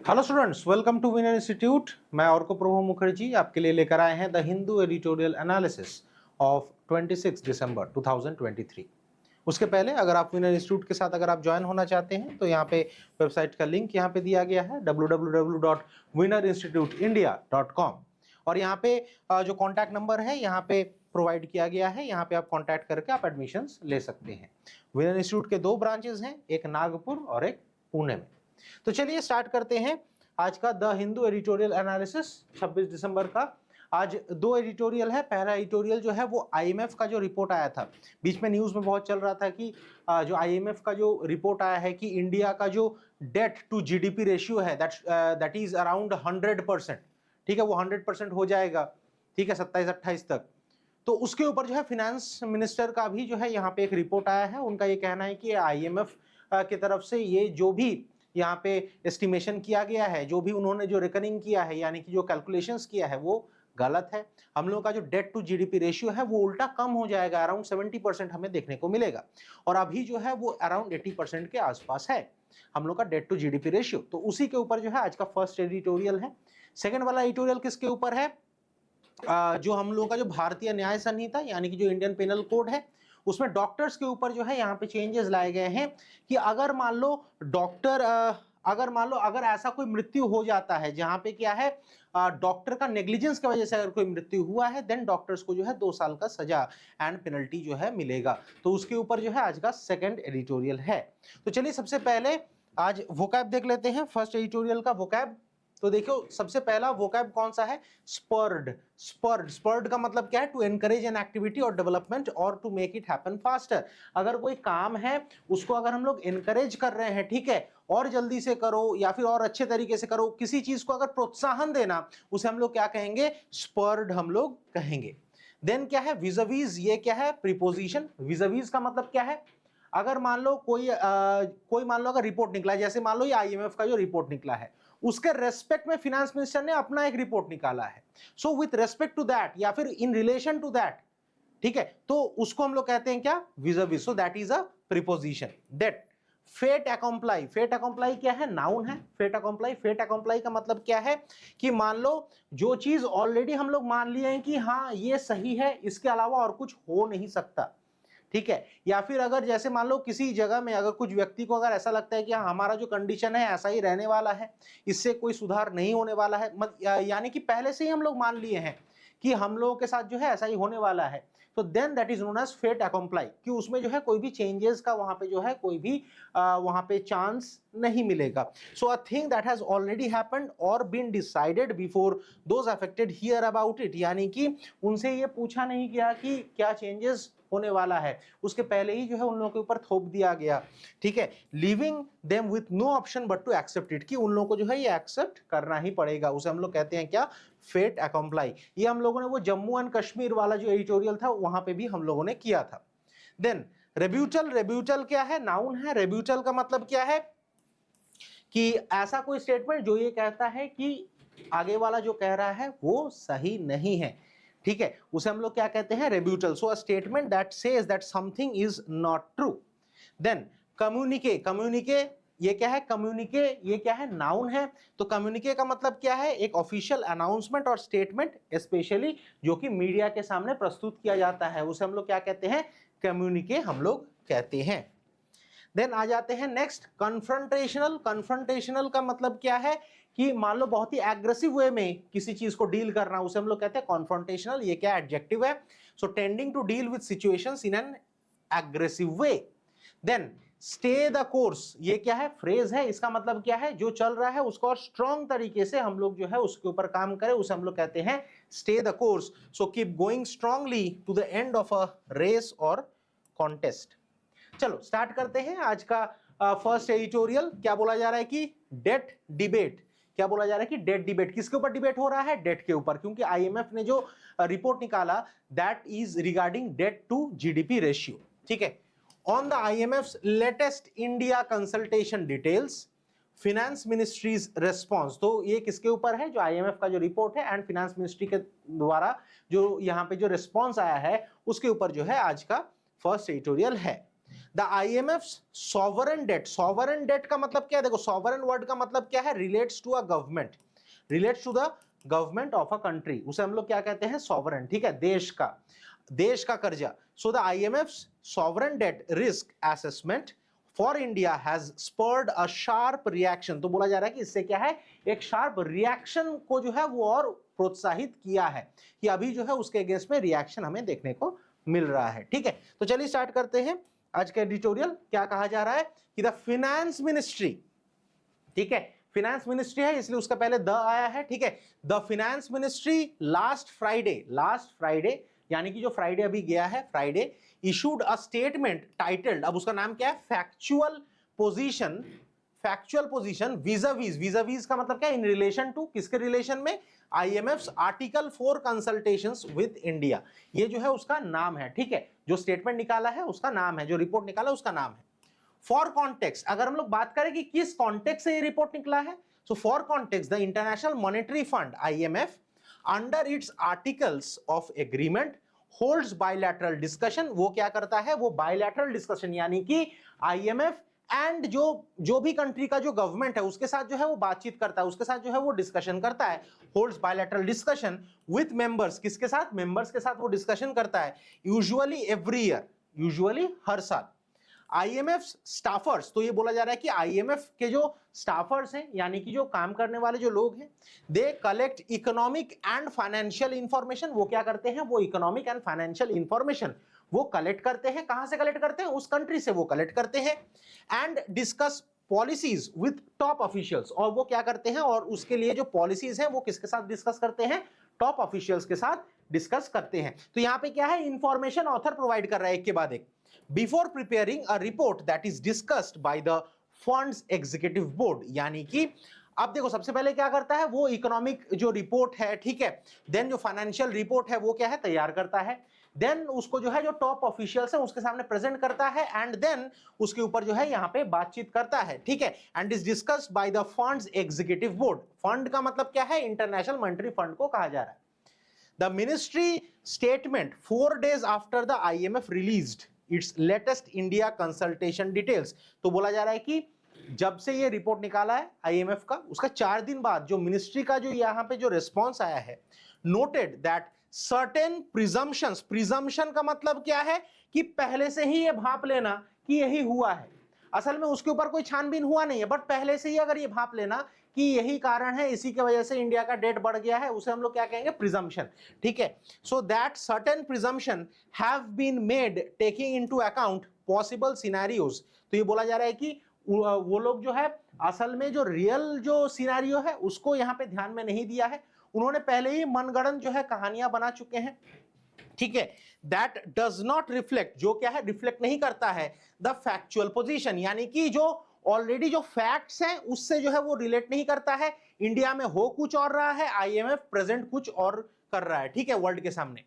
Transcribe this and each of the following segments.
Hello students, welcome to winner institute. मैं अर्को प्रभु मुखर्जी आपके लिए लेकर आए हैं the Hindu editorial analysis of 26 December 2023। उसके पहले अगर आप विनर इंस्टीट्यूट के साथ अगर आप ज्वाइन होना चाहते हैं तो यहाँ पे वेबसाइट का लिंक यहाँ पे दिया गया है www.winnerinstituteindia.com। और यहाँ पे जो कॉन्टैक्ट नंबर है यहाँ पे प्रोवाइड किया गया है, यहाँ पे आप कॉन्टैक्ट करके आप एडमिशंस ले सकते हैं। विनर इंस्टीट्यूट के 2 ब्रांचेस हैं, एक नागपुर और एक पुणे में। तो चलिए स्टार्ट करते हैं आज का द हिंदू एडिटोरियल एनालिसिस 26 दिसंबर का। आज 2 एडिटोरियल है। पहला एडिटोरियल जो है वो आईएमएफ का जो रिपोर्ट आया था, बीच में न्यूज में बहुत चल रहा था कि जो आईएमएफ का जो रिपोर्ट आया है कि इंडिया का जो डेट टू जीडीपी रेशियो है दैट इज अराउंड 100%। ठीक है, वो 100% हो जाएगा, ठीक है, 27-28 तक। तो उसके ऊपर जो है फिनेंस मिनिस्टर का भी जो है यहाँ पे एक रिपोर्ट आया है। उनका ये कहना है कि आईएमएफ की तरफ से ये जो भी यहाँ पे एस्टिमेशन किया गया है, जो भी उन्होंने जो रेकनिंग किया है, यानी कि जो कैलकुलेशंस किया है वो गलत है। हम लोगों का जो डेट टू जीडीपी रेशियो है वो उल्टा कम हो जाएगा, अराउंड 70% हमें देखने को मिलेगा। और अभी जो है वो अराउंड 80% के आसपास है हम लोग का डेट टू जीडीपी रेशियो। तो उसी के ऊपर जो है आज का फर्स्ट एडिटोरियल है। सेकेंड वाला एडिटोरियल किसके ऊपर है? जो हम लोगों का जो भारतीय न्याय संहिता यानी कि जो इंडियन पेनल कोड है, उसमें डॉक्टर्स के ऊपर जो है यहाँ पे चेंजेस लाए गए हैं कि अगर मान लो अगर ऐसा कोई मृत्यु हो जाता है जहां पे क्या है डॉक्टर का नेग्लिजेंस की वजह से अगर कोई मृत्यु हुआ है, देन डॉक्टर्स को जो है 2 साल का सजा एंड पेनल्टी जो है मिलेगा। तो उसके ऊपर जो है आज का सेकंड एडिटोरियल है। तो चलिए सबसे पहले आज वोकैब देख लेते हैं, फर्स्ट एडिटोरियल का वोकैब। तो देखो सबसे पहला वोकैब कौन सा है? स्पर्ड। स्पर्ड का मतलब क्या है? टू एनकरेज एन एक्टिविटी और डेवलपमेंट और to make it happen faster. अगर कोई काम है उसको अगर हम लोग एनकरेज कर रहे हैं, ठीक है, और जल्दी से करो या फिर और अच्छे तरीके से करो, किसी चीज को अगर प्रोत्साहन देना, उसे हम लोग क्या कहेंगे? स्पर्ड हम लोग कहेंगे। देन क्या है? विज़ाविज़। ये क्या है? प्रीपोजिशन। विज़ाविज़ का मतलब क्या है? अगर मान लो कोई मान लो अगर रिपोर्ट निकला, जैसे मान लो ये आईएमएफ का जो रिपोर्ट निकला है, उसके रेस्पेक्ट में फिनेंस मिनिस्टर ने अपना एक रिपोर्ट निकाला है। So with respect to that या फिर इन रिलेशन टू दैट, ठीक है, तो उसको हम लोग कहते हैं क्या? Vis a vis. So that is a preposition. That fait accompli. Fait accompli क्या है? नाउन है। फेट अकॉम्प्लाई, फेट अकॉम्प्लाई का मतलब क्या है कि मान लो जो चीज ऑलरेडी हम लोग मान लिए हैं कि हाँ ये सही है, इसके अलावा और कुछ हो नहीं सकता, ठीक है। या फिर अगर जैसे मान लो किसी जगह में अगर कुछ व्यक्ति को अगर ऐसा लगता है कि हाँ हमारा जो कंडीशन है ऐसा ही रहने वाला है, इससे कोई सुधार नहीं होने वाला है, यानी कि पहले से ही हम लोग मान लिए हैं कि हम लोगों के साथ जो है ऐसा ही होने वाला है, तो then that is known as fait accompli, कि उसमें जो है कोई भी चेंजेस का वहां पे जो है कोई भी वहां पे चांस नहीं मिलेगा। So a thing that has already happened or been decided before those affected hear about it, यानी कि उनसे ये पूछा नहीं गया कि क्या चेंजेस होने वाला है, उसके पहले ही जो है उन लोगों के ऊपर थोप दिया गया, ठीक है। Leaving them with no option but to accept it, कि उन लोगों को जो है ये एक्सेप्ट करना ही पड़ेगा, उसे हम लोग कहते हैं क्या? फेट अकॉम्प्लाई। ये हम लोगों ने वो जम्मू एंड कश्मीर वाला जो एडिटोरियल था वहां पे भी हम लोगों ने किया था। देन रेब्यूटल। रेब्यूटल क्या है? नाउन है। रेब्यूटल का मतलब क्या है कि ऐसा कोई स्टेटमेंट जो ये कहता है कि आगे वाला जो कह रहा है वो सही नहीं है, ठीक है, उसे हम लोग क्या कहते हैं? Rebuttal. So a statement that says that something is not true. Then communique. Communique ये क्या है? कम्युनिके ये क्या है? नाउन है। तो कम्युनिके का मतलब क्या है? एक ऑफिशियल अनाउंसमेंट और स्टेटमेंट, स्पेशली जो कि मीडिया के सामने प्रस्तुत किया जाता है, उसे हम लोग क्या कहते हैं? कम्युनिके हम लोग कहते हैं। देन आ जाते हैं नेक्स्ट, कन्फ्रंटेशनल। कन्फ्रंटेशनल का मतलब क्या है कि मान लो बहुत ही एग्रेसिव वे में किसी चीज को डील करना, उसे हम लोग कहते हैं कॉन्फ्रंटेशनल। ये क्या? एडजेक्टिव है। So tending to deal with situations in an aggressive way. Then stay the course. ये क्या है? फ्रेज है। इसका मतलब क्या है? जो चल रहा है उसको और स्ट्रॉन्ग तरीके से हम लोग जो है उसके ऊपर काम करें, उसे हम लोग कहते हैं stay the course. So keep going strongly to the end of a race और कॉन्टेस्ट। चलो स्टार्ट करते हैं आज का फर्स्ट एडिटोरियल। क्या बोला जा रहा है कि डेट डिबेट। क्या बोला जा रहा है कि डेट डिबेट। किसके ऊपर डिबेट हो रहा है? डेट के ऊपर, क्योंकि आईएमएफ ने जो रिपोर्ट निकाला that is regarding debt to GDP ratio, ठीक है। On the IMF latest India consultation details, finance ministries response. तो ये किसके ऊपर है? जो आईएमएफ का जो रिपोर्ट है एंड फिनेंस मिनिस्ट्री के द्वारा जो यहाँ पे जो रिस्पॉन्स आया है उसके ऊपर जो है आज का फर्स्ट एडिटोरियल है। The IMF sovereign debt, sovereign debt का मतलब क्या है? देखो सॉवरेन वर्ड का मतलब क्या है? Relates to a government, relates to the government of a country, उसे हम लोग क्या कहते हैं? सॉवरेन, ठीक है, देश का कर्जा। So the IMF sovereign debt risk assessment for India has spurred a sharp reaction. तो बोला जा रहा है कि इससे क्या है? एक शार्प रिएक्शन को जो है वो और प्रोत्साहित किया है, कि अभी जो है उसके अगेंस्ट में रिएक्शन हमें देखने को मिल रहा है, ठीक है। तो चलिए स्टार्ट करते हैं आज का एडिटोरियल। क्या कहा जा रहा है कि द फाइनेंस मिनिस्ट्री, ठीक है, फाइनेंस मिनिस्ट्री है इसलिए उसका पहले द आया है, ठीक है। The finance ministry last Friday यानी कि जो फ्राइडे अभी गया है, Friday issued a statement titled, अब उसका नाम क्या है? फैक्चुअल पोजीशन vis-a-vis का मतलब क्या है? इन रिलेशन टू, किसके रिलेशन में? IMF's article 4 consultations with India, ये जो है उसका नाम है, ठीक है। जो स्टेटमेंट निकाला है उसका नाम है, जो रिपोर्ट निकाला उसका नाम है। फॉर कॉन्टेक्स्ट, अगर हम लोग बात करें कि किस कॉन्टेक्स्ट से ये रिपोर्ट निकला है, so for context the international monetary fund IMF under its articles of agreement holds bilateral discussion, वो क्या करता है? वो बायलैटरल डिस्कशन, यानी कि IMF एंड जो भी कंट्री का जो गवर्नमेंट है उसके साथ जो है वो बातचीत करता है, उसके साथ जो है वो डिस्कशन करता है। Holds bilateral discussion with members, किसके साथ? मेंबर्स के साथ वो डिस्कशन करता है, यूजुअली एवरी ईयर, यूजुअली हर साल। IMF स्टाफर्स, तो ये बोला जा रहा है कि IMF के जो स्टाफर्स हैं, यानी कि जो काम करने वाले जो लोग हैं, they collect economic and financial information, वो क्या करते हैं? वो इकोनॉमिक एंड फाइनेंशियल इंफॉर्मेशन वो कलेक्ट करते हैं। कहां से कलेक्ट करते हैं? उस कंट्री से वो कलेक्ट करते हैं। And discuss policies with top officials, और वो क्या करते हैं? और उसके लिए जो पॉलिसीज हैं वो किसके साथ डिस्कस करते हैं? टॉप ऑफिशियल्स के साथ डिस्कस करते हैं। तो यहां पे क्या है? इंफॉर्मेशन ऑथर प्रोवाइड कर रहा है एक के बाद एक। Before preparing a report that is discussed by the funds executive board, यानी कि अब देखो सबसे पहले क्या करता है? वो इकोनॉमिक जो रिपोर्ट है, ठीक है, देन जो फाइनेंशियल रिपोर्ट है वो क्या है? तैयार करता है, देन उसको जो है जो टॉप ऑफिशियल्स है उसके सामने प्रेजेंट करता है, एंड देन उसके ऊपर जो है यहाँ पे बातचीत करता है, ठीक है। And is discussed by the funds executive board, fund का मतलब क्या है? इंटरनेशनल मॉनेटरी फंड को कहा जा रहा है। The ministry statement 4 days after the IMF released its latest India consultation details, तो बोला जा रहा है कि जब से ये रिपोर्ट निकाला है IMF का, उसका 4 दिन बाद जो मिनिस्ट्री का जो यहाँ पे जो रिस्पॉन्स आया है, noted that certain presumptions, presumption का मतलब क्या है? कि पहले से ही ये भांप लेना कि यही हुआ है, असल में उसके ऊपर कोई छानबीन हुआ नहीं है, बट पहले से ही अगर ये भांप लेना कि यही कारण है, इसी की वजह से इंडिया का डेट बढ़ गया है, उसे हम लोग क्या कहेंगे? प्रिजम्पशन, ठीक है। So that certain presumption have been made taking into account possible scenarios, तो ये बोला जा रहा है कि वो लोग जो है असल में जो रियल जो सिनेरियो है उसको यहाँ पे ध्यान में नहीं दिया है, उन्होंने पहले ही मनगढ़ंत जो है कहानियां बना चुके हैं, ठीक है। दैट डज नॉट रिफ्लेक्ट, जो क्या है? रिफ्लेक्ट नहीं करता है द फैक्चुअल पोजीशन, यानी कि जो ऑलरेडी जो फैक्ट्स हैं उससे जो है वो रिलेट नहीं करता है। इंडिया में हो कुछ और रहा है, IMF प्रेजेंट कुछ और कर रहा है, ठीक है, वर्ल्ड के सामने।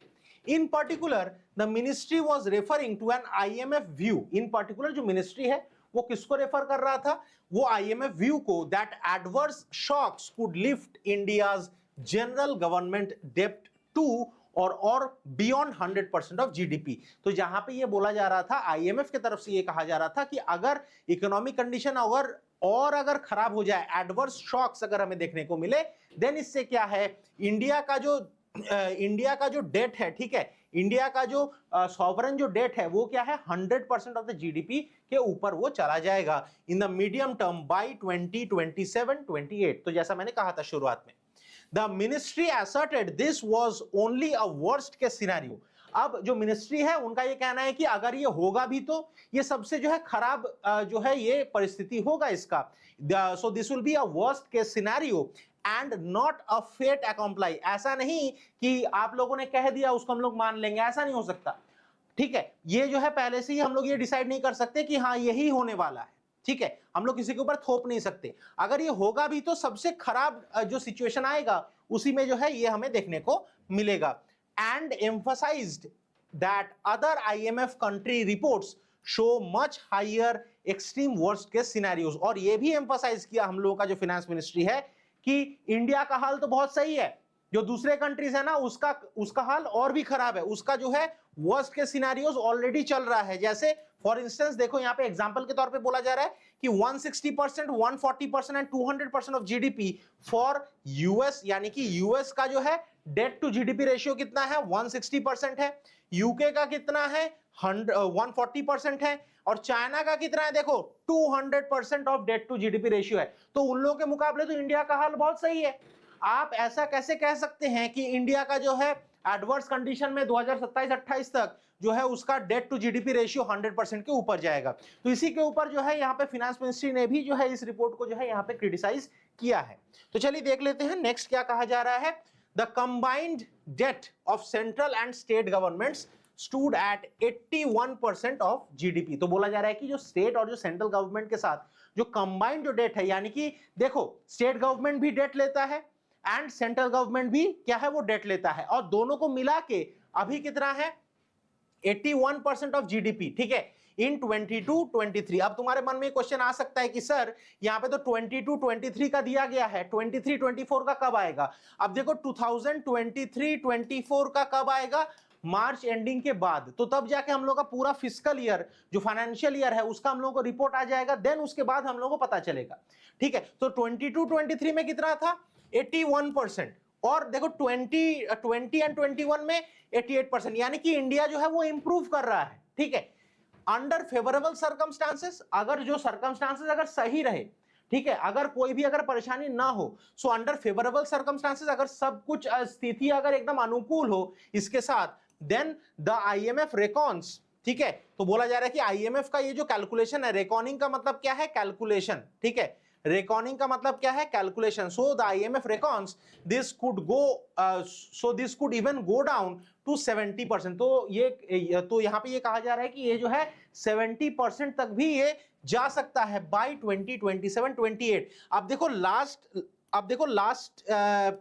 In particular the ministry was referring to an IMF view, in particular जो मिनिस्ट्री है वो किसको रेफर कर रहा था? वो IMF व्यू को, that adverse shocks could lift India's general government डेब्ट to or beyond 100% of GDP। तो जहां पे ये बोला जा रहा था, IMF की तरफ से ये कहा जा रहा था कि अगर इकोनॉमिक कंडीशन अगर खराब हो जाए, एडवर्स शॉक्स अगर हमें देखने को मिले, देन इससे क्या है? इंडिया का जो डेट है, ठीक है, इंडिया का जो सॉवरेन जो डेट है वो क्या है? 100% ऑफ द GDP के ऊपर वो चला जाएगा इन द मीडियम टर्म बाय 2027-28। तो जैसा मैंने कहा था शुरुआत में, The ministry asserted this was only a worst case scenario। अब जो मिनिस्ट्री है उनका ये कहना है कि अगर ये होगा भी तो ये सबसे जो है खराब जो है ये परिस्थिति होगा इसका, so this will be a worst case scenario and not a fait accompli। ऐसा नहीं कि आप लोगों ने कह दिया उसको हम लोग मान लेंगे, ऐसा नहीं हो सकता, ठीक है। ये जो है पहले से ही हम लोग ये डिसाइड नहीं कर सकते कि हाँ यही होने वाला है, ठीक है, हम लोग किसी के ऊपर थोप नहीं सकते। अगर ये होगा भी तो सबसे खराब जो सिचुएशन आएगा उसी में जो है ये हमें देखने को मिलेगा। And emphasized that other IMF country reports show much higher extreme worst case scenarios, और ये भी एम्फसाइज किया हम लोगों का जो फाइनेंस मिनिस्ट्री है कि इंडिया का हाल तो बहुत सही है, जो दूसरे कंट्रीज है ना उसका उसका हाल और भी खराब है, उसका जो है वर्स्ट के सिनेरियोज ऑलरेडी चल रहा है। जैसे फॉर इंस्टेंस देखो यहाँ पे एग्जांपल के तौर पे बोला जा रहा है कि 160%, 140% and 200% of GDP for US, यानी कि यूएस का जो है डेट टू जीडीपी रेशियो कितना है, 160% है। यूके का कितना है, 140% है। और चाइना का कितना है, देखो 200% of debt to GDP ratio है। तो उन लोगों के मुकाबले तो इंडिया का हाल बहुत सही है। आप ऐसा कैसे कह सकते हैं कि इंडिया का जो है एडवर्स कंडीशन में 2027-28 तक जो है उसका डेट टू जीडीपी रेशियो 100% के ऊपर जाएगा। तो इसी के ऊपर जो है यहाँ पे फाइनेंस मिनिस्ट्री ने भी जो है इस रिपोर्ट को जो है यहाँ पे क्रिटिसाइज किया है। तो चलिए देख लेते हैं नेक्स्ट क्या कहा जा रहा है। The combined debt of central and state governments stood at 81% of GDP. तो बोला जा रहा है कि जो स्टेट और जो सेंट्रल गवर्नमेंट के साथ जो कंबाइंड जो डेट है, यानी कि देखो स्टेट गवर्नमेंट भी डेट लेता है एंड सेंट्रल गवर्नमेंट भी क्या है वो डेट लेता है, और दोनों को मिला के अभी कितना है 81% ऑफ जीडीपी, ठीक है, इन 22-23। अब तुम्हारे मन में क्वेश्चन आ सकता है कि सर यहाँ पे तो 22-23 का दिया गया है, 23-24 का कब आएगा? अब देखो 2023-24 का कब आएगा, मार्च एंडिंग के बाद, तो तब जाके हम लोग का पूरा फिस्कल ईयर जो फाइनेंशियल ईयर है उसका हम लोग को रिपोर्ट आ जाएगा, देन उसके बाद हम लोग को पता चलेगा, ठीक है। तो 22-23 में कितना था 81%, और देखो 20 एंड 21 में 88%, यानी कि इंडिया जो है वो इंप्रूव कर रहा है, ठीक है। अंडर फेवरेबल सर्कमस्टांसेस, अगर जो सर्कमस्टांसेस अगर सही रहे, ठीक है, अगर कोई भी अगर परेशानी ना हो, सो अंडर फेवरेबल सर्कमस्टांसेस, अगर सब कुछ स्थिति अगर एकदम अनुकूल हो इसके साथ, देन द आईएमएफ रेकॉन्स, ठीक है। तो बोला जा रहा है कि आईएमएफ का ये जो कैलकुलेशन है, रेकॉनिंग का मतलब क्या है, कैलकुलेशन, ठीक है, रेकॉनिंग का मतलब क्या है, calculation. So the IMF reckons this could go, so this could even go down to 70%। तो यहाँ पे ये कहा जा रहा है कि ये जो है 70% तक भी ये जा सकता है बाय 2027-28। अब देखो लास्ट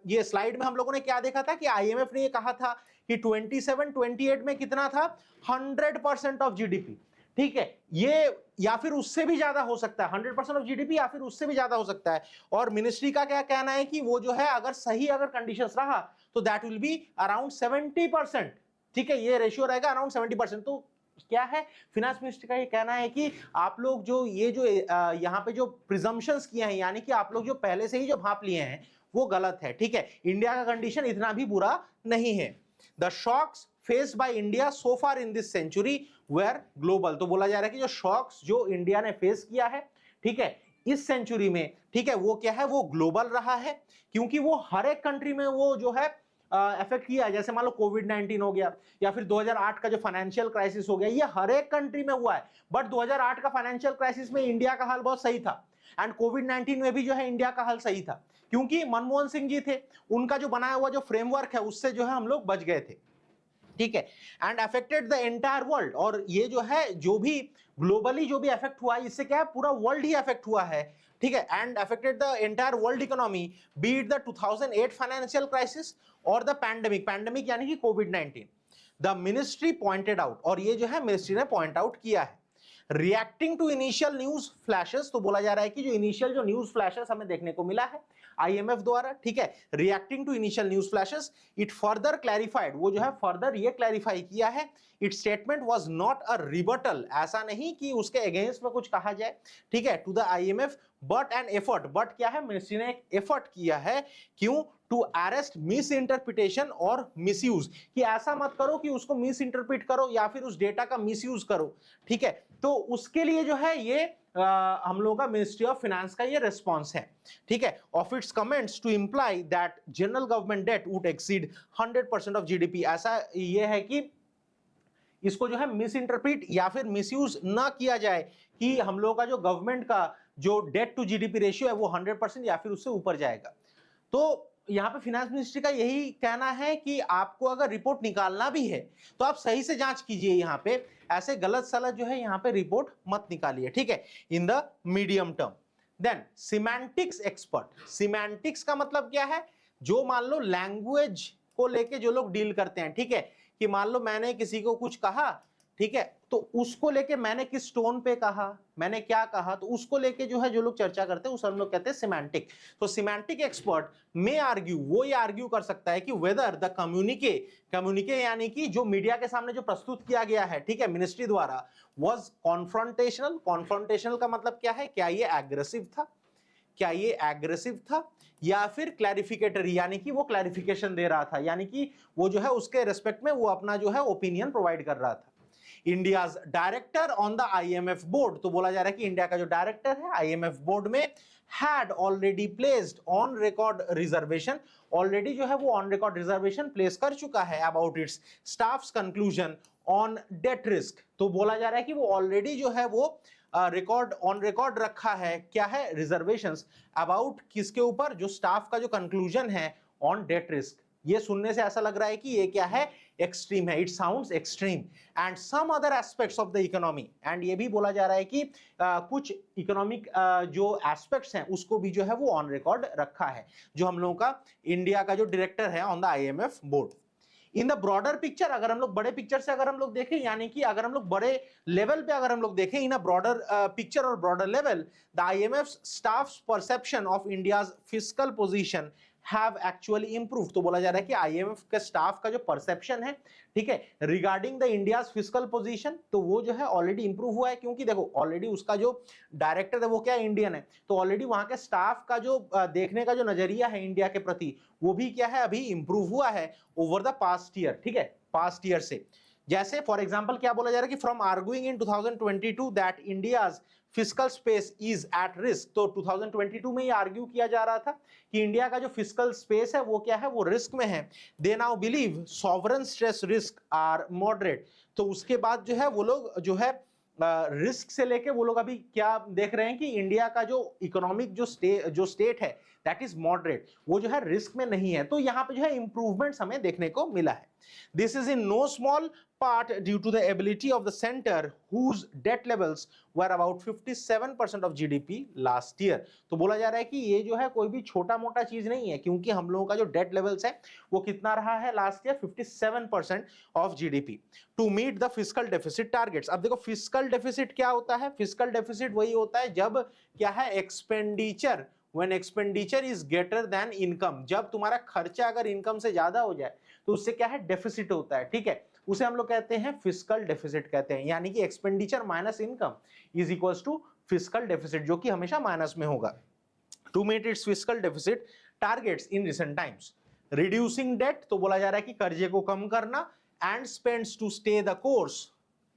ये स्लाइड में हम लोगों ने क्या देखा था कि आईएमएफ ने ये कहा था कि 27-28 में कितना था 100% ऑफ जीडीपी, ठीक है, ये या फिर उससे भी ज्यादा हो सकता है, 100% ऑफ जीडीपी या फिर उससे भी ज्यादा हो सकता है। और मिनिस्ट्री का क्या कहना है कि वो जो है अगर सही अगर कंडीशंस रहा तो दैट विल बी अराउंड 70%, ठीक है, ये रेशियो रहेगा अराउंड 70%। तो क्या है, फाइनेंस मिनिस्ट्री का ये कहना है कि आप लोग जो ये जो यहाँ पे जो प्रिजम्पशंस किए हैं, यानी कि आप लोग जो पहले से ही जो भाप लिए हैं वो गलत है, ठीक है, इंडिया का कंडीशन इतना भी बुरा नहीं है। The shocks faced by India so far in this century were global. तो बोला जा रहा है कि जो शॉक्स जो इंडिया ने फेस किया है, ठीक है, इस सेंचुरी में, ठीक है, वो क्या है, वो ग्लोबल रहा है, क्योंकि वो हर एक कंट्री में वो जो है इफेक्ट किया है। जैसे मान लो कोविड-19 हो गया, या फिर 2008 का जो फाइनेंशियल क्राइसिस हो गया, ये हर एक कंट्री में हुआ है। बट 2008 का फाइनेंशियल क्राइसिस में इंडिया का हाल बहुत सही था, एंड कोविड-19 में भी जो है इंडिया का हाल सही था, क्योंकि मनमोहन सिंह जी थे, उनका जो बनाया हुआ जो फ्रेमवर्क है उससे जो है हम लोग बच गए थे, ठीक है, and affected the entire world. और ये जो है जो भी ग्लोबली जो भी अफेक्ट हुआ है, इससे क्या है पूरा वर्ल्ड ही अफेक्ट हुआ है, ठीक है, and affected the entire world economy, B it the 2008 financial crisis और द पैंडेमिक यानी कि कोविड-19। द मिनिस्ट्री पॉइंटेड आउट, और ये जो है मिनिस्ट्री ने पॉइंट आउट किया है, reacting to initial news flashes. तो बोला जा रहा है कि जो इनिशियल जो न्यूज फ्लैशेस हमें देखने को मिला है आईएमएफ द्वारा, ठीक है, reacting to initial news flashes, it further clarified, वो जो है फर्दर ये क्लैरिफाई किया है, it statement was not a rebuttal, ऐसा नहीं कि उसके अगेंस्ट में कुछ कहा जाए, ठीक है, to the IMF, but an effort, but क्या है, मिनिस्ट्री ने एक एफर्ट किया है, क्यों, टू अरेस्ट मिस इंटरप्रिटेशन और मिसयूज, कि ऐसा मत करो कि उसको मिस इंटरप्रिट करो या फिर उस डेटा का मिसयूज करो, ठीक है। तो उसके लिए जो है ये हम लोगों का मिनिस्ट्री ऑफ फाइनेंस का ये रिस्पॉन्स है, ठीक है, of its comments to imply that general government debt would exceed 100% of GDP. ऐसा ये है कि इसको जो है मिस इंटरप्रिट या फिर मिसयूज ना किया जाए कि हम लोगों का जो गवर्नमेंट का जो डेट टू जीडीपी रेशियो है वो 100% या फिर उससे ऊपर जाएगा। तो यहाँ पे फाइनेंस मिनिस्ट्री का यही कहना है कि आपको अगर रिपोर्ट निकालना भी है तो आप सही से जांच कीजिए, यहाँ पे ऐसे गलत सलत जो है यहाँ पे रिपोर्ट मत निकालिए, ठीक है, in the medium term. Then semantics expert, semantics का मतलब क्या है, जो मान लो लैंग्वेज को लेके जो लोग डील करते हैं, ठीक है, कि मान लो मैंने किसी को कुछ कहा ठीक है, तो उसको लेके मैंने किस टोन पे कहा, मैंने क्या कहा, तो उसको लेके जो है जो लोग चर्चा करते हैं उस हम लोग कहते हैं सिमेंटिक। तो सिमेंटिक एक्सपर्ट में आर्ग्यू, वो ये आर्ग्यू कर सकता है कि वेदर द कम्युनिके यानी कि जो मीडिया के सामने जो प्रस्तुत किया गया है, ठीक है, मिनिस्ट्री द्वारा, वाज कॉन्फ्रंटेशनल का मतलब क्या है, क्या ये एग्रेसिव था, क्या ये एग्रेसिव था, या फिर क्लैरिफिकेटरी यानी कि वो क्लैरिफिकेशन दे रहा था, यानी कि वो जो है उसके रिस्पेक्ट में वो अपना जो है ओपिनियन प्रोवाइड कर रहा था। India's director on the IMF board, तो बोला जा रहा है कि इंडिया का जो डायरेक्टर है आईएमएफ बोर्ड में, had already placed on record reservation, already जो है वो ऑन रिकॉर्ड रिजर्वेशन प्लेस कर चुका है about its staffs conclusion on debt risk. तो बोला जा रहा है कि वो ऑलरेडी जो है वो ऑन रिकॉर्ड रखा है, क्या है, रिजर्वेशंस अबाउट किसके ऊपर, जो स्टाफ का जो कंक्लूजन है ऑन डेट रिस्क। ये सुनने से ऐसा लग रहा है कि ये क्या है, एक्सट्रीम है, it sounds extreme. And some other aspects of the economy, and ये भी बोला जा रहा है कि कुछ इकोनॉमिक जो एस्पेक्ट्स हैं उसको भी जो है वो ऑन रिकॉर्ड रखा है, जो हम लोगों का इंडिया का जो डायरेक्टर है on the IMF board. In the broader picture, अगर हम लोग बड़े पिक्चर से अगर हम लोग देखें, यानी कि अगर हम लोग बड़े लेवल पे अगर हम लोग देखें, इन अ ब्रॉडर पिक्चर और broader level, the IMF staffs perception of India's fiscal position have actually improve. तो बोला जा रहा है कि आईएमएफ के स्टाफ का जो परसेप्शन है, ठीक है, regarding the India's fiscal position, तो वो जो है ऑलरेडी इंप्रूव हुआ है, क्योंकि देखो ऑलरेडी उसका जो डायरेक्टर है वो क्या है, इंडियन है, तो ऑलरेडी वहां के स्टाफ का जो देखने का जो नजरिया है इंडिया के प्रति, वो भी क्या है, अभी इंप्रूव हुआ है ओवर द पास्ट ईयर, ठीक है, पास्ट ईयर से। जैसे फॉर एग्जांपल क्या बोला जा रहा है कि from arguing in 2022 that India's fiscal space is at risk, तो 2022 में ये आर्ग्यू किया जा रहा था कि इंडिया का जो फिस्कल स्पेस है वो क्या है, वो रिस्क में है। They now believe sovereign stress risk are moderate, तो उसके बाद जो है वो लोग जो है रिस्क से लेके वो लोग अभी क्या देख रहे हैं कि इंडिया का जो इकोनॉमिक जो स्टेट है दैट इज मॉडरेट, वो जो है रिस्क में नहीं है। तो यहाँ पे जो है इंप्रूवमेंट्स हमें देखने को मिला है। This is in know small part due to the ability of the center whose debt levels were about 57% of GDP last year। तो बोला जा रहा है कि ये जो है कोई भी छोटा मोटा चीज नहीं है, क्योंकि हम लोगों का जो डेट लेवल्स है वो कितना रहा है last year, 57% of GDP to meet the fiscal deficit targets. अब देखो फिस्कल डेफिसिट क्या होता है, फिस्कल डेफिसिट वही होता है जब क्या है, expenditure, when expenditure is greater than income, जब तुम्हारा खर्चा अगर इनकम से ज्यादा हो जाए तो उससे क्या है, डेफिसिट होता है, ठीक है, उसे हम लोग कहते हैं फिस्कल डेफिसिट कहते हैं, यानी कि expenditure minus income is equals to fiscal deficit, जो कि हमेशा माइनस में होगा। To meet its fiscal deficit targets in recent times, reducing debt, तो बोला जा रहा है कि कर्जे को कम करना, and spends to stay the course,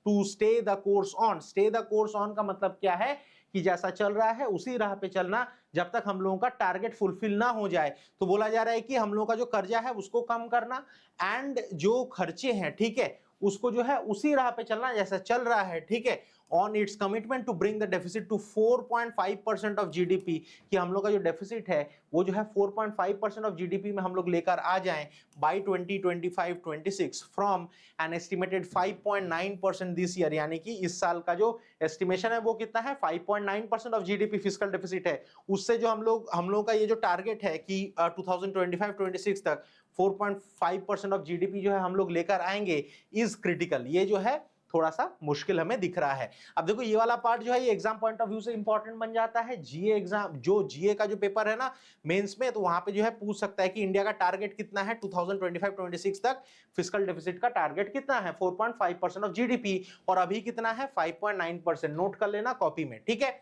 to stay the course on, stay the course on का मतलब क्या है कि जैसा चल रहा है उसी राह पे चलना जब तक हम लोगों का टारगेट फुलफिल ना हो जाए। तो बोला जा रहा है कि हम लोगों का जो कर्जा है उसको कम करना, एंड जो खर्चे हैं, ठीक है, उसको जो है उसी राह पे चलना जैसा चल रहा है, ठीक है, on its commitment to bring the deficit to 4.5% of GDP, कि हम लोग का जो डेफिसिट है वो जो है 4.5% ऑफ जीडीपी में हम लोग लेकर आ जाएं by 2025-26 from an estimated 5.9% this year, यानी कि इस साल का जो एस्टिमेशन है वो कितना है, 5.9% ऑफ जीडीपी फिस्कल डेफिसिट है। उससे जो हम लोग का ये जो टारगेट है कि 2025-26 तक 4.5% ऑफ जीडीपी जो है हम लोग लेकर आएंगे इज क्रिटिकल, ये जो है थोड़ा सा मुश्किल हमें दिख रहा है। अब देखो ये वाला पार्ट जो है ये एग्जाम पॉइंट ऑफ व्यू से इंपॉर्टेंट बन जाता है, जीए एग्जाम, जो जीए का जो पेपर है ना मेंस में, तो वहां पे जो है पूछ सकता है कि इंडिया का टारगेट कितना है 2025-26 तक, फिस्कल डेफिसिट का टारगेट कितना है 4.5% ऑफ जीडीपी, और अभी कितना है 5.9%, नोट कर लेना कॉपी में, ठीक है।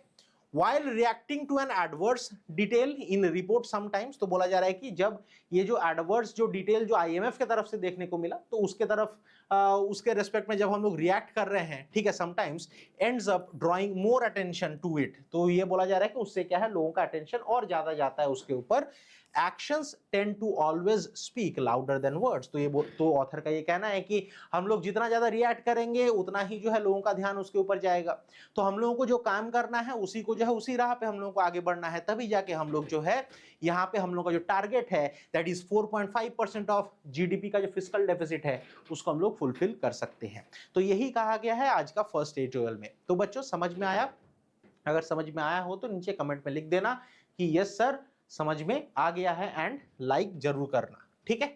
While reacting to an adverse detail in report sometimes, तो बोला जा रहा है कि जब ये जो एडवर्स जो डिटेल जो आईएमएफ के तरफ से देखने को मिला, तो उसके तरफ उसके रेस्पेक्ट में जब हम लोग रिएक्ट कर रहे हैं, ठीक है, sometimes ends up drawing more attention to it, तो ये बोला जा रहा है कि उससे क्या है, लोगों का अटेंशन और ज्यादा जाता है उसके ऊपर। Actions tend to always speak louder than words, तो ये तो ऑथर का ये कहना है कि हम लोग जितना ज्यादा रिएक्ट करेंगे उतना ही जो है लोगों का ध्यान उसके ऊपर जाएगा। तो हम लोगों को जो काम करना है उसी को जो है उसी राह पे हम लोगों को आगे बढ़ना है, तभी जाके हम लोग जो है यहाँ पे हम लोग का जो टारगेट है दैट इज 4.5% ऑफ जीडीपी का जो फिस्कल डेफिसिट है उसको हम लोग फुलफिल कर सकते हैं। तो यही कहा गया है आज का फर्स्ट एडिटोरियल में। तो बच्चों समझ में आया? अगर समझ में आया हो तो नीचे कमेंट में लिख देना कि यस सर समझ में आ गया है, एंड लाइक जरूर करना, ठीक है।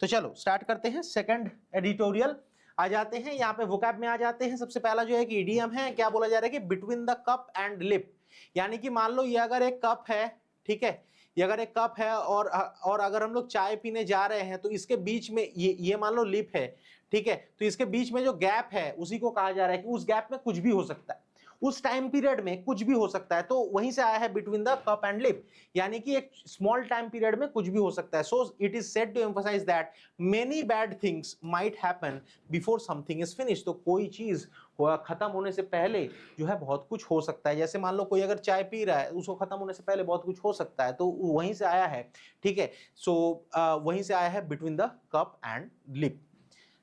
तो चलो स्टार्ट करते हैं सेकंड एडिटोरियल। आ जाते हैं यहाँ पे वोकैब में आ जाते हैं। सबसे पहला जो है कि इडियम है, क्या बोला जा रहा है कि between the cup and lip, यानी कि मान लो ये अगर एक कप है, ठीक है, ये अगर एक कप है और अगर हम लोग चाय पीने जा रहे हैं तो इसके बीच में ये मान लो लिप है, ठीक है, तो इसके बीच में जो गैप है उसी को कहा जा रहा है कि उस गैप में कुछ भी हो सकता है, उस टाइम पीरियड में कुछ भी हो सकता है, तो वहीं से आया है between the cup and lip, यानी कि एक स्मॉल टाइम पीरियड में कुछ भी हो सकता है। So it is said to emphasise that many bad things might happen before something is finish, तो कोई चीज खत्म होने से पहले जो है बहुत कुछ हो सकता है। जैसे मान लो कोई अगर चाय पी रहा है, उसको खत्म होने से पहले बहुत कुछ हो सकता है, तो वहीं से आया है, ठीक है। सो वहीं से आया है between the cup and lip.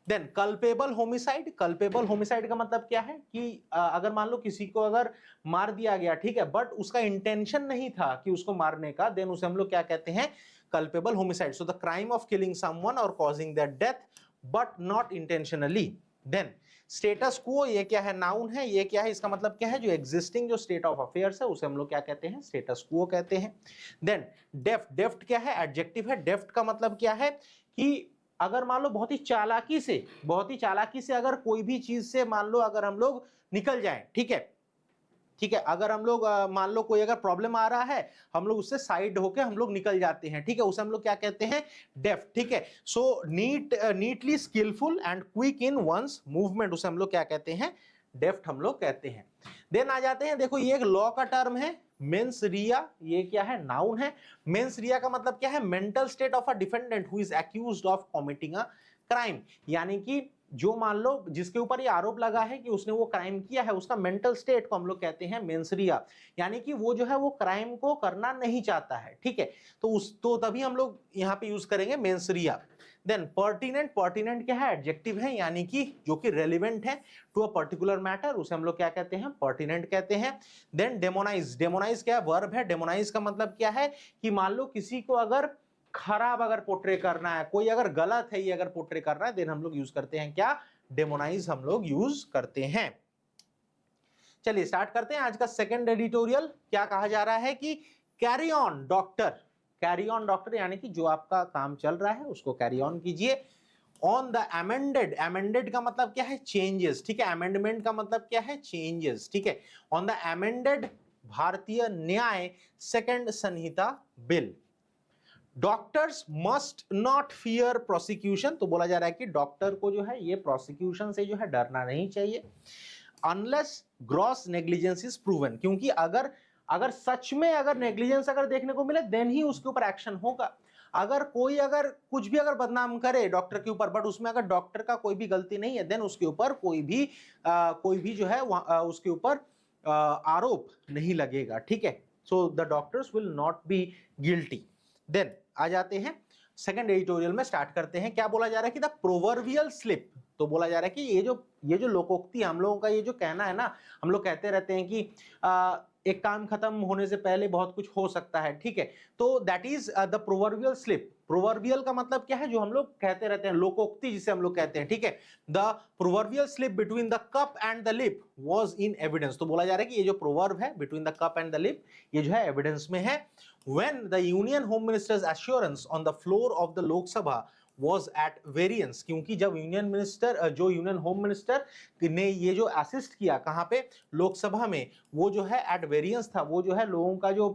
Then culpable homicide, culpable homicide का मतलब क्या है कि अगर मान लो किसी को अगर मार दिया गया, ठीक है, बट उसका इंटेंशन नहीं था कि उसको मारने का, देन उसे हम लोग क्या कहते हैं, culpable homicide. So the crime of killing someone or causing their death but not intentionally. Then status quo, ये क्या है, नाउन है, ये क्या है, इसका मतलब क्या है, जो एग्जिस्टिंग जो स्टेट ऑफ अफेयर्स है उसे हम लोग क्या कहते हैं, स्टेटस क्वो कहते हैं। देन डेफ्ट, डेफ्ट क्या है, एडजेक्टिव है। डेफ्ट का मतलब क्या है कि अगर मान लो बहुत ही चालाकी से अगर कोई भी चीज से मान लो अगर हम लोग निकल जाए, ठीक है, ठीक है, अगर हम लोग मान लो कोई अगर प्रॉब्लम आ रहा है, हम लोग उससे साइड होके हम लोग निकल जाते हैं, ठीक है, उसे हम लोग क्या कहते हैं, डेफ्ट, ठीक है। So neatly skilful and quick in one's movement, उसे हम लोग क्या कहते हैं, डेफ्ट हम लोग कहते हैं। देन आ जाते हैं, देखो ये एक लॉ का टर्म है, मेंस रिया, ये क्या है, नाउन है। मेंस रिया का मतलब क्या है, mental state of a defendant who is accused of committing a crime, यानी कि जो मान लो जिसके ऊपर ये आरोप लगा है कि उसने वो क्राइम किया है, उसका मेंटल स्टेट को हम लोग कहते हैं मेंसरिया, यानी कि वो जो है वो क्राइम को करना नहीं चाहता है, ठीक है, तो तभी हम लोग यहाँ पे यूज करेंगे मेंसरिया। देन पर्टिनेंट, पर्टिनेंट क्या है, एडजेक्टिव है, यानी कि जो कि रेलिवेंट है टू अ पर्टिकुलर मैटर, उसे हम लोग क्या कहते हैं, पर्टिनेंट कहते हैं। देन डेमोनाइज, डेमोनाइज क्या है, वर्ब है। डेमोनाइज का मतलब क्या है कि मान लो किसी को अगर खराब अगर पोर्ट्रे करना है, कोई अगर गलत है ये अगर पोर्ट्रे करना है, देन हम लोग यूज करते हैं क्या, डेमोनाइज हम लोग यूज करते हैं। चलिए स्टार्ट करते हैं आज का सेकंड एडिटोरियल। क्या कहा जा रहा है कि carry on doctor, carry on doctor, यानी कि जो आपका काम चल रहा है उसको कैरी ऑन कीजिए। ऑन द अमेंडेड, अमेंडेड का मतलब क्या है, चेंजेस, ठीक है, अमेंडमेंट का मतलब क्या है, चेंजेस, ठीक है। ऑन द अमेंडेड भारतीय न्याय second Samhita bill, doctors must not fear prosecution, तो बोला जा रहा है कि डॉक्टर को जो है ये प्रोसिक्यूशन से जो है डरना नहीं चाहिए, unless gross negligence is proven, क्योंकि अगर अगर सच में अगर नेग्लिजेंस अगर देखने को मिले देन ही उसके ऊपर एक्शन होगा। अगर कोई अगर कुछ भी अगर बदनाम करे डॉक्टर के ऊपर, बट उसमें अगर डॉक्टर का कोई भी गलती नहीं है, देन उसके ऊपर कोई भी जो है उसके ऊपर आरोप नहीं लगेगा, ठीक है। So the doctors will not be guilty. Then आ जाते हैं सेकंड एडिटोरियल में, स्टार्ट करते हैं। क्या बोला जा रहा है कि द प्रोवर्बियल स्लिप, तो बोला जा रहा है कि ये जो लोकोक्ति हम लोगों का ये जो कहना है ना, हम लोग कहते रहते हैं कि एक काम खत्म होने से पहले बहुत कुछ हो सकता है, ठीक है, तो that is the proverbial slip. Proverbial का मतलब क्या है, जो हम लोग कहते रहते हैं, लोकोक्ति जिसे हम लोग कहते हैं, ठीक है। The proverbial slip between the cup and the lip was in evidence, तो बोला जा रहा है कि ये जो प्रोवर्ब है between the cup and the lip, ये जो है एविडेंस में है। When the Union Home Minister's assurance on the floor of the Lok Sabha was at variance, क्योंकि जब यूनियन मिनिस्टर जो यूनियन होम मिनिस्टर ने ये जो असिस्ट किया कहाँ पे, लोकसभा में, वो जो है एट वेरियंस था, वो जो है लोगों का जो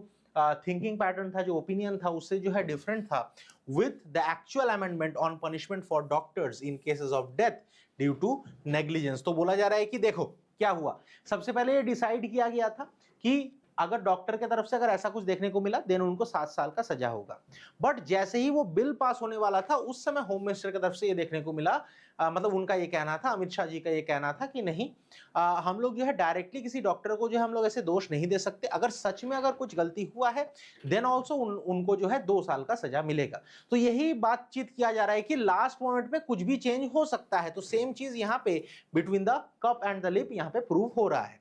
थिंकिंग पैटर्न था, जो ओपिनियन था, उससे जो है डिफरेंट था, with the actual amendment on punishment for doctors in cases of death due to negligence. तो बोला जा रहा है कि देखो क्या हुआ, सबसे पहले ये डिसाइड किया गया था कि अगर डॉक्टर के तरफ से अगर ऐसा कुछ देखने को मिला देन उनको 7 साल का सजा होगा। बट जैसे ही वो बिल पास होने वाला था उस समय होम मिनिस्टर की तरफ से ये देखने को मिला, मतलब उनका ये कहना था, अमित शाह जी का ये कहना था कि नहीं, हम लोग जो है डायरेक्टली किसी डॉक्टर को जो है हम लोग ऐसे दोष नहीं दे सकते, अगर सच में अगर कुछ गलती हुआ है देन ऑल्सो उनको जो है 2 साल का सजा मिलेगा। तो यही बातचीत किया जा रहा है कि लास्ट मोमेंट में कुछ भी चेंज हो सकता है, तो सेम चीज यहाँ पे between the cup and the lip यहाँ पे प्रूव हो रहा है।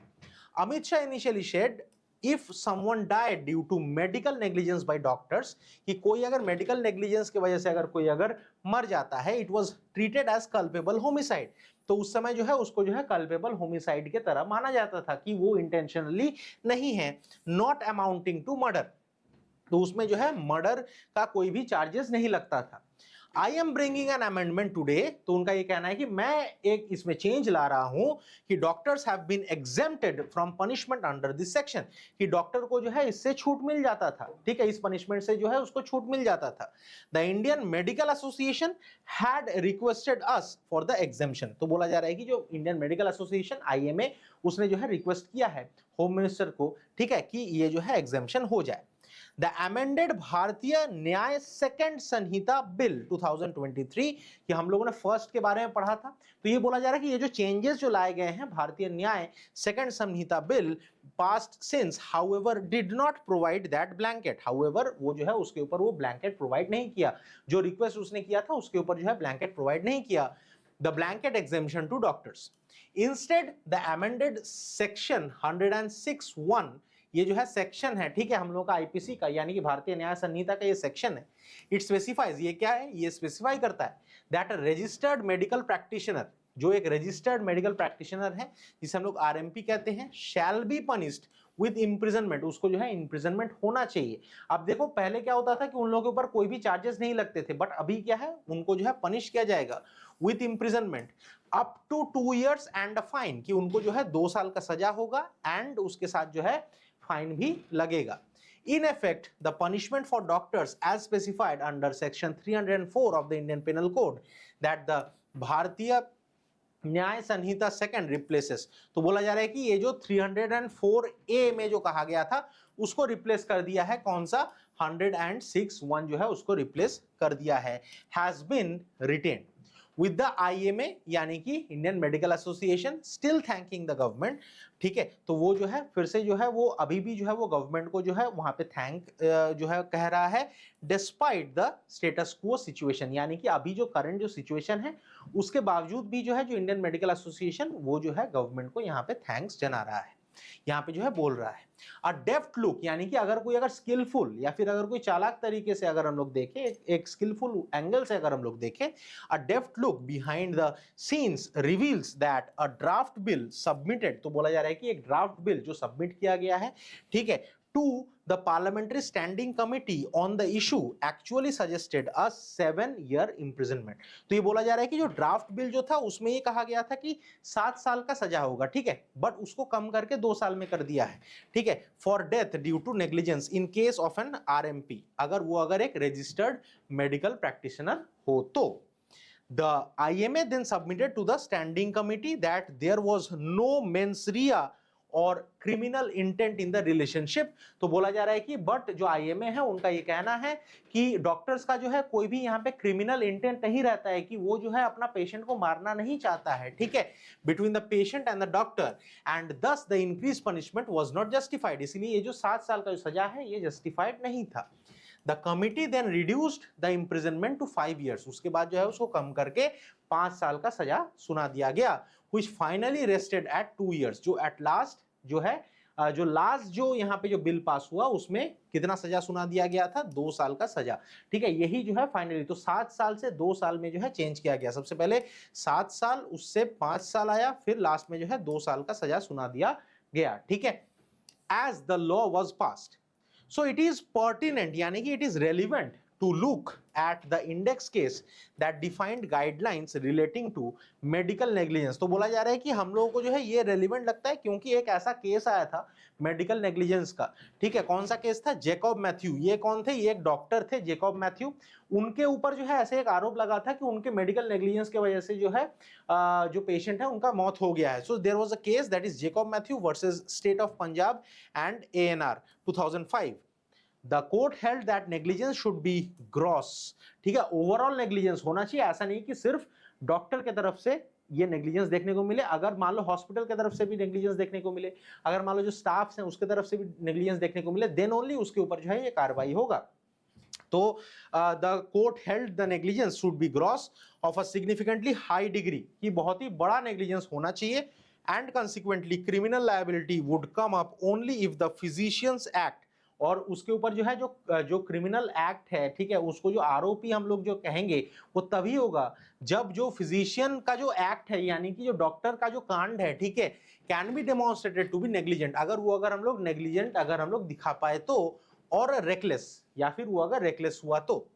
Amit Shah initially said if someone died due to medical negligence by doctors, कि कोई अगर मेडिकल नेग्लिजेंस की वजह से अगर कोई अगर मर जाता है, it was treated as culpable homicide, तो उस समय जो है उसको जो है culpable homicide के तरह माना जाता था कि वो इंटेंशनली नहीं है, not amounting to murder। तो उसमें जो है मर्डर का कोई भी चार्जेस नहीं लगता था। I am bringing an amendment today, तो उनका ये कहना है कि मैं एक इसमें चेंज ला रहा हूं कि doctors have been exempted from punishment under this section, कि डॉक्टर को जो है इससे छूट मिल जाता था, ठीक है, इस पनिशमेंट से जो है उसको छूट मिल जाता था। The Indian Medical association had requested us for the exemption, तो बोला जा रहा है कि जो इंडियन मेडिकल एसोसिएशन IMA, उसने जो है रिक्वेस्ट किया है होम मिनिस्टर को, ठीक है, कि ये जो है एग्जेम्पशन हो जाए। द अमेंडेड भारतीय न्याय सेकंड संहिता बिल 2023, कि हम लोगों ने फर्स्ट के बारे में पढ़ा था, तो ये बोला जा रहा है कि ये जो चेंजेस जो लाए गए हैं भारतीय न्याय second Samhita bill past since however did not provide that blanket, however वो जो है उसके ऊपर वो ब्लैंकेट प्रोवाइड नहीं किया, जो रिक्वेस्ट उसने किया था उसके ऊपर जो है ब्लैंकेट प्रोवाइड नहीं किया, the blanket exemption to doctors. Instead the amended section 106(1), ये जो है सेक्शन है, ठीक है, हम लोग का IPC का यानी कि भारतीय न्याय संहिता का ये सेक्शन है, इट स्पेसिफाइज, ये क्या है, ये स्पेसिफाई करता है दैट रजिस्टर्ड मेडिकल प्रैक्टिशनर, जो एक रजिस्टर्ड मेडिकल प्रैक्टिशनर है जिसे हम लोग RMP कहते हैं, shall be punished with imprisonment, उसको जो है इम्प्रिजनमेंट होना चाहिए। अब देखो पहले क्या होता था कि उन लोगों के ऊपर कोई भी चार्जेस नहीं लगते थे, बट अभी क्या है, उनको जो है पनिश किया जाएगा with imprisonment up to 2 years and a fine, कि उनको जो है 2 साल का सजा होगा एंड उसके साथ जो है फाइन भी लगेगा। In effect, the punishment for doctors as specified under section 304 of the Indian Penal Code that the भारतीय न्याय संहिता सेकंड रिप्लेसेस, तो बोला जा रहा है कि ये जो 304A में जो कहा गया था उसको रिप्लेस कर दिया है, कौन सा, 106(1) जो है उसको रिप्लेस कर दिया है, has been retained with the IMA यानी कि Indian Medical Association still thanking the government, ठीक है, तो वो जो है फिर से जो है वो अभी भी जो है वो गवर्नमेंट को जो है वहां पे थैंक जो है कह रहा है, despite the status quo situation, यानी कि अभी जो करंट जो सिचुएशन है उसके बावजूद भी जो है जो इंडियन मेडिकल एसोसिएशन वो जो है गवर्नमेंट को यहाँ पे थैंक्स जना रहा है, यहाँ पे जो है बोल रहा है। अ डेफ्ट लुक, यानी कि अगर कोई अगर स्किलफुल या फिर अगर कोई चालाक तरीके से अगर हम लोग देखें, एक स्किलफुल एंगल से अगर हम लोग देखें, a deft look behind the scenes reveals that a draft bill submitted, तो बोला जा रहा है कि एक ड्राफ्ट बिल जो सबमिट किया गया है, ठीक है, to the parliamentary standing committee on the issue actually suggested a 7-year imprisonment, तो ये बोला जा रहा है कि जो ड्राफ्ट बिल जो था उसमें ये कहा गया था कि 7 साल का सजा होगा, ठीक है, बट उसको कम करके 2 साल में कर दिया है, ठीक है, for death due to negligence in case of an RMP, अगर एक रजिस्टर्ड मेडिकल प्रैक्टिशनर हो तो। The IMA then submitted to the standing committee that there was no mens rea और criminal intent in the relationship, तो बोला जा रहा है कि बट जो IMA है उनका ये कहना है कि डॉक्टर्स का जो है कोई भी यहाँ पे क्रिमिनल इंटेंट नहीं रहता है, कि वो जो है अपना पेशेंट को मारना नहीं चाहता है, ठीक है, between the patient and the doctor, and thus the increase punishment was not justified, इसलिए ये जो 7 साल का जो सजा है ये जस्टिफाइड नहीं था। The committee then reduced the imprisonment to 5 years, उसके बाद जो है उसको कम करके 5 साल का सजा सुना दिया गया, which finally rested at 2 years, जो at last जो है जो लास्ट जो यहाँ पे जो बिल पास हुआ उसमें कितना सजा सुना दिया गया था, 2 साल का सजा, ठीक है, यही जो है फाइनली, तो 7 साल से 2 साल में जो है चेंज किया गया, सबसे पहले 7 साल, उससे 5 साल आया, फिर लास्ट में जो है 2 साल का सजा सुना दिया गया, ठीक है, as the law was passed. So it is pertinent, यानी कि it is relevant to look at the index case that defined guidelines relating to medical negligence, तो बोला जा रहा है कि हम लोगों को जो है ये रेलिवेंट लगता है क्योंकि एक ऐसा केस आया था मेडिकल नेग्लिजेंस का, ठीक है, कौन सा केस था, जैकब मैथ्यू, ये कौन थे, ये एक डॉक्टर थे जैकब मैथ्यू, उनके ऊपर जो है ऐसे एक आरोप लगा था कि उनके मेडिकल नेग्लिजेंस की वजह से जो है जो पेशेंट है उनका मौत हो गया है। So there was a case that is Jacob Mathew versus state of Punjab and ANR 2005। The court held that negligence should be gross, ठीक है, ओवरऑल नेग्लिजेंस होना चाहिए, ऐसा नहीं कि सिर्फ डॉक्टर के तरफ से ये नेग्लिजेंस देखने को मिले, अगर मान लो हॉस्पिटल के तरफ से भी नेग्लिजेंस देखने को मिले, अगर मान लो जो स्टाफ्स हैं उसके तरफ से भी नेग्लिजेंस देखने को मिले, देन ओनली उसके ऊपर जो है ये कार्रवाई होगा। तो the court held the negligence should be gross of a significantly high degree, कि बहुत ही बड़ा नेग्लिजेंस होना चाहिए, and consequently criminal liability would come up only if the physicians act, और उसके ऊपर जो है जो क्रिमिनल एक्ट है, ठीक है, उसको जो आरोपी हम लोग जो कहेंगे वो तभी होगा जब जो फिजिशियन का जो एक्ट है, यानी कि जो डॉक्टर का जो कांड है, ठीक है, can be demonstrated to be negligent, अगर हम लोग नेग्लिजेंट अगर हम लोग दिखा पाए तो और रेकलेस, या फिर वो अगर रेकलेस हुआ तो,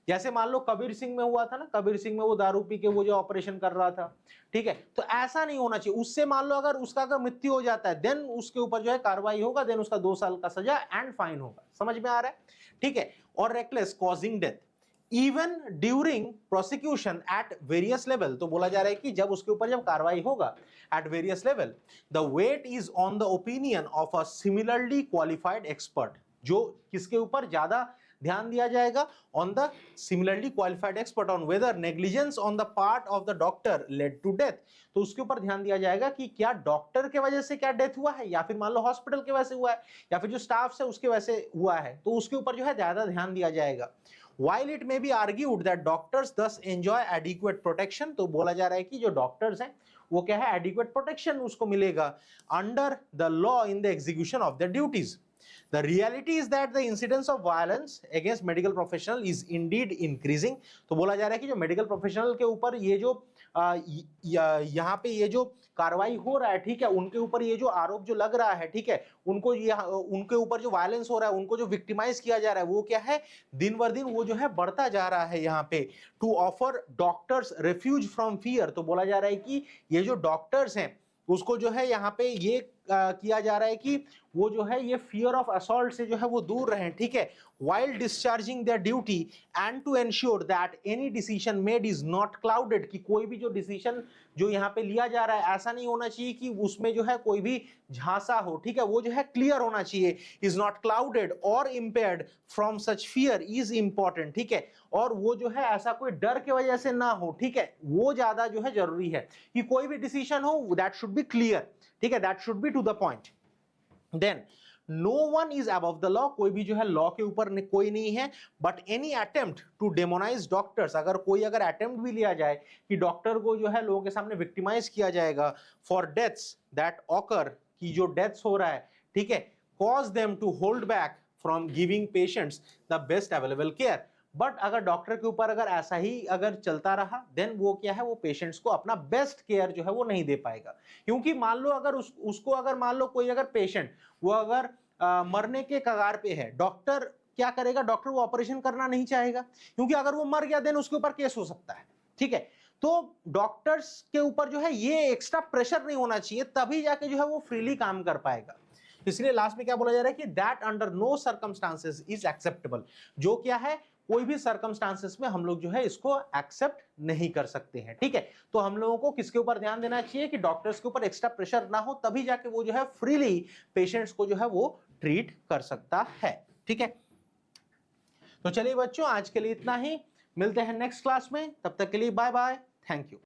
जैसे मान लो कबीर सिंह में हुआ था ना, कबीर सिंह में वो दारू पी के वो जो ऑपरेशन कर रहा था, ठीक है, तो ऐसा नहीं होना चाहिए। उससे मान लो अगर उसका अगर मृत्यु हो जाता है, देन उसके ऊपर जो है कार्रवाई होगा, देन उसका 2 साल का सजा एंड फाइन होगा। समझ में आ रहा है, ठीक है। और reckless causing death even during prosecution eight various level, तो बोला जा रहा है कि जब उसके ऊपर जब कार्रवाई होगा at various level, the weight is on the opinion of a similarly qualified expert. जो किसके ऊपर ज्यादा ध्यान दिया जाएगा, on the similarly qualified expert on whether negligence on the part of the doctor led to death. तो उसके ऊपर ध्यान दिया जाएगा कि क्या डॉक्टर के वजह से क्या डेथ हुआ है, या फिर मान लो हॉस्पिटल के वजह से हुआ है, या फिर जो स्टाफ है उसके वजह से हुआ है, तो उसके ऊपर जो है ज्यादा ध्यान दिया जाएगा। While it may be argued that doctors thus enjoy adequate protection, तो बोला जा रहा है कि जो डॉक्टर्स हैं वो क्या है, adequate protection उसको मिलेगा under the law in the execution of their duties. The reality is that the incidence of violence against medical professional is indeed increasing. तो बोला जा रहा है कि जो मेडिकल प्रोफेशनल के ऊपर ये जो यहाँ पे ये जो कार्रवाई हो रहा है, ठीक है, उनके ऊपर ये जो आरोप जो लग रहा है, ठीक है, उनको ये उनके ऊपर जो वायलेंस हो रहा है, उनको जो विक्टिमाइज किया जा रहा है, वो क्या है, दिन बर दिन वो जो है बढ़ता जा रहा है। यहाँ पे to offer doctors refuge from fear, तो बोला जा रहा है कि ये जो डॉक्टर्स हैं उसको जो है यहाँ पे ये किया जा रहा है कि वो जो है ये फियर ऑफ असॉल्ट से जो है वो दूर रहें, ठीक है, while discharging their duty and to ensure that any decision made is not clouded, कि कोई भी जो डिसीजन जो यहाँ पे लिया जा रहा है ऐसा नहीं होना चाहिए कि उसमें जो है कोई भी झांसा हो, ठीक है, वो जो है क्लियर होना चाहिए, is not clouded or impaired from such fear is important, ठीक है, और वो जो है ऐसा कोई डर के वजह से ना हो, ठीक है, वो ज्यादा जो है जरूरी है कि कोई भी डिसीजन हो दैट शुड बी क्लियर, ठीक है, that should be to the point. Then no one is above the law, कोई भी जो है लॉ के ऊपर कोई नहीं है, but any attempt to demonise doctors, अगर कोई अगर अटेम्प्ट भी लिया जाए कि डॉक्टर को जो है लोगों के सामने विक्टिमाइज किया जाएगा फॉर डेथ्स दैट ऑकर, की जो डेथ्स हो रहा है, ठीक है, cause them to hold back from giving patients the best available care, but अगर डॉक्टर के ऊपर अगर ऐसा ही अगर चलता रहा, देन वो क्या है, वो पेशेंट्स को अपना बेस्ट केयर जो है वो नहीं दे पाएगा। क्योंकि मान लो अगर उसको अगर मान लो कोई अगर पेशेंट वो अगर मरने के कगार पे है, डॉक्टर क्या करेगा, डॉक्टर वो ऑपरेशन करना नहीं चाहेगा, क्योंकि अगर वो मर गया देन उसके ऊपर केस हो सकता है, ठीक है, तो डॉक्टर्स के ऊपर जो है ये एक्स्ट्रा प्रेशर नहीं होना चाहिए, तभी जाके जो है वो फ्रीली काम कर पाएगा। इसलिए लास्ट में क्या बोला जा रहा है कि that under no circumstances is acceptable, जो क्या है कोई भी सर्कमस्टांसेस में हम लोग जो है इसको एक्सेप्ट नहीं कर सकते हैं, ठीक है। तो हम लोगों को किसके ऊपर ध्यान देना चाहिए कि डॉक्टर्स के ऊपर एक्स्ट्रा प्रेशर ना हो, तभी जाके वो जो है फ्रीली पेशेंट्स को जो है वो ट्रीट कर सकता है, ठीक है। तो चलिए बच्चों, आज के लिए इतना ही, मिलते हैं नेक्स्ट क्लास में, तब तक के लिए बाय बाय, थैंक यू।